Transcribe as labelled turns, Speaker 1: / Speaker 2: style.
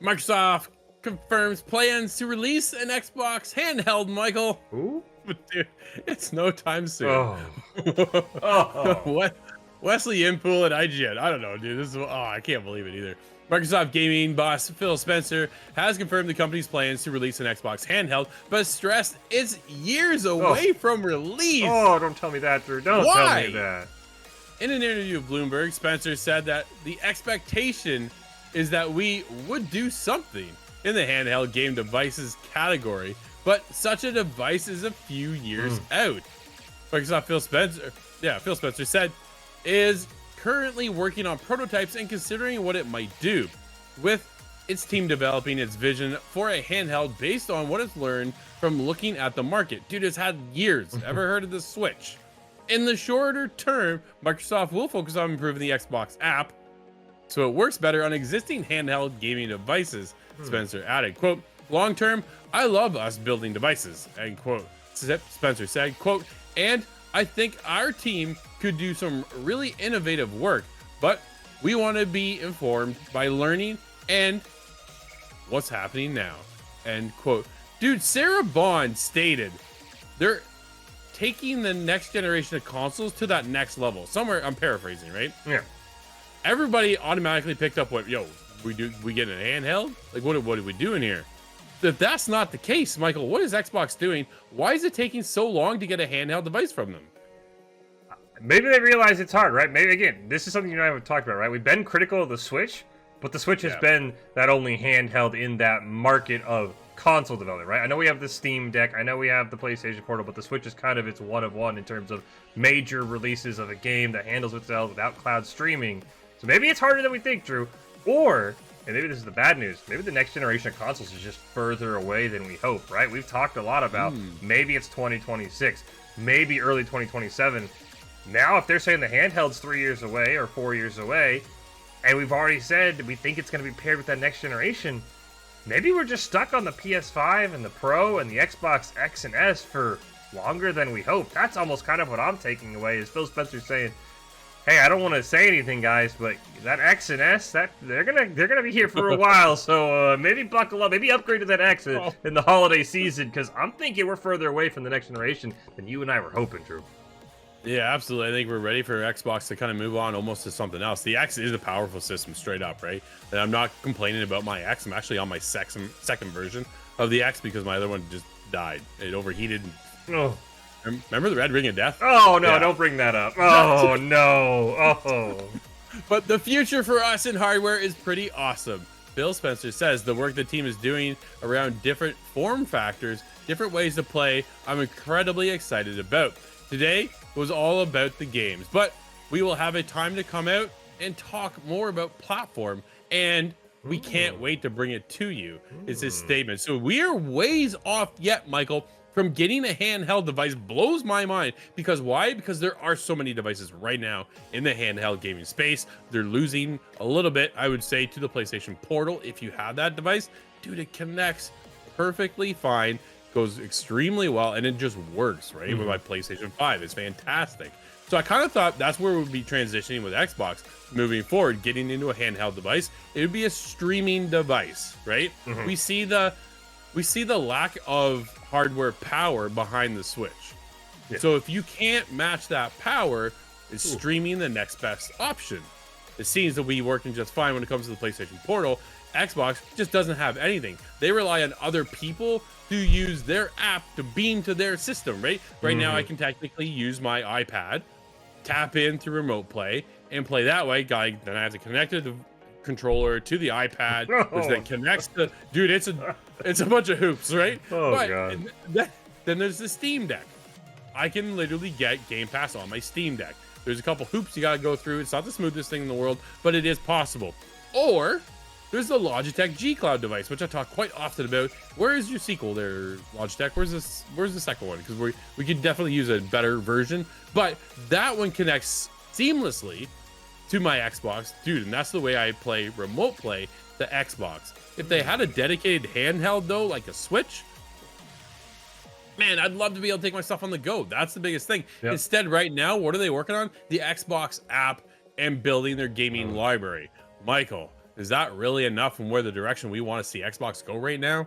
Speaker 1: Microsoft confirms plans to release an Xbox handheld, Michael.
Speaker 2: Ooh.
Speaker 1: But dude, it's no time soon.
Speaker 2: Oh. Oh.
Speaker 1: What? Wesley Inpool and IGN. I don't know, dude. This is I can't believe it either. Microsoft gaming boss Phil Spencer has confirmed the company's plans to release an Xbox handheld, but stressed it's years away from release.
Speaker 2: Oh, don't tell me that, Drew. Don't tell me that.
Speaker 1: In an interview with Bloomberg, Spencer said that the expectation is that we would do something in the handheld game devices category, but such a device is a few years out. Microsoft Phil Spencer said is currently working on prototypes and considering what it might do, with its team developing its vision for a handheld based on what it's learned from looking at the market. Dude, it's had years. Ever heard of the Switch? In the shorter term, Microsoft will focus on improving the Xbox app so it works better on existing handheld gaming devices, Spencer added. Quote, long term, I love us building devices, end quote. Spencer said, quote, and I think our team could do some really innovative work, but we want to be informed by learning and what's happening now, end quote. Dude, Sarah Bond stated they're taking the next generation of consoles to that next level. Somewhere, I'm paraphrasing, right?
Speaker 2: Yeah.
Speaker 1: Everybody automatically picked up what, we get an handheld? Like, what are we doing here? If that's not the case, Michael, what is Xbox doing? Why is it taking so long to get a handheld device from them?
Speaker 2: Maybe they realize it's hard, right? Maybe, again, this is something you and I have talked about, right? We've been critical of the Switch, but the Switch has been that only handheld in that market of console development, right? I know we have the Steam Deck, I know we have the PlayStation Portal, but the Switch is kind of its one of one in terms of major releases of a game that handles itself without cloud streaming. So maybe it's harder than we think, Drew. Or, and maybe this is the bad news, maybe the next generation of consoles is just further away than we hope, right? We've talked a lot about maybe it's 2026, maybe early 2027. Now, if they're saying the handheld's 3 years away or 4 years away, and we've already said we think it's going to be paired with that next generation, maybe we're just stuck on the PS5 and the Pro and the Xbox X and S for longer than we hope. That's almost kind of what I'm taking away, is Phil Spencer saying, hey, I don't want to say anything, guys, but that X and S, they're gonna be here for a while. So maybe buckle up, maybe upgrade to that X in the holiday season, because I'm thinking we're further away from the next generation than you and I were hoping, Drew.
Speaker 1: Yeah, absolutely. I think we're ready for Xbox to kind of move on almost to something else. The X is a powerful system, straight up, right? And I'm not complaining about my X. I'm actually on my second version of the X because my other one just died. It overheated.
Speaker 2: Oh.
Speaker 1: Remember the Red Ring of Death?
Speaker 2: Oh, no, don't bring that up. Oh, no. Oh.
Speaker 1: But the future for us in hardware is pretty awesome. Phil Spencer says the work the team is doing around different form factors, different ways to play, I'm incredibly excited about. Today was all about the games, but we will have a time to come out and talk more about platform, and we can't wait to bring it to you, is his statement. So we are ways off yet, Michael, from getting a handheld device. Blows my mind. Because why? Because there are so many devices right now in the handheld gaming space. They're losing a little bit, I would say, to the PlayStation Portal. If you have that device, dude, it connects perfectly fine, goes extremely well, and it just works, right? With my PlayStation 5, it's fantastic. So I kind of thought that's where we'd be transitioning with Xbox moving forward, getting into a handheld device. It would be a streaming device, right? We see the lack of hardware power behind the Switch. So if you can't match that power, is streaming the next best option. It seems to be working just fine when it comes to the PlayStation Portal. Xbox just doesn't have anything. They rely on other people to use their app to beam to their system, right? Right now, I can technically use my iPad, tap in through remote play, and play that way. Then I have to connect the controller to the iPad, which then connects the... Dude, it's a bunch of hoops, right?
Speaker 2: God.
Speaker 1: Then there's the Steam Deck. I can literally get Game Pass on my Steam Deck. There's a couple hoops you gotta go through. It's not the smoothest thing in the world, but it is possible. Or there's the Logitech G Cloud device, which I talk quite often about. Where is your sequel there, Logitech? Where's the second one? Because we could definitely use a better version, but that one connects seamlessly to my Xbox, dude, and that's the way I play remote play the Xbox. If they had a dedicated handheld though, like a Switch, man, I'd love to be able to take my stuff on the go. That's the biggest thing. Instead, right now, what are they working on? The Xbox app and building their gaming library. Michael, Is that really enough from where the direction we want to see Xbox go right now?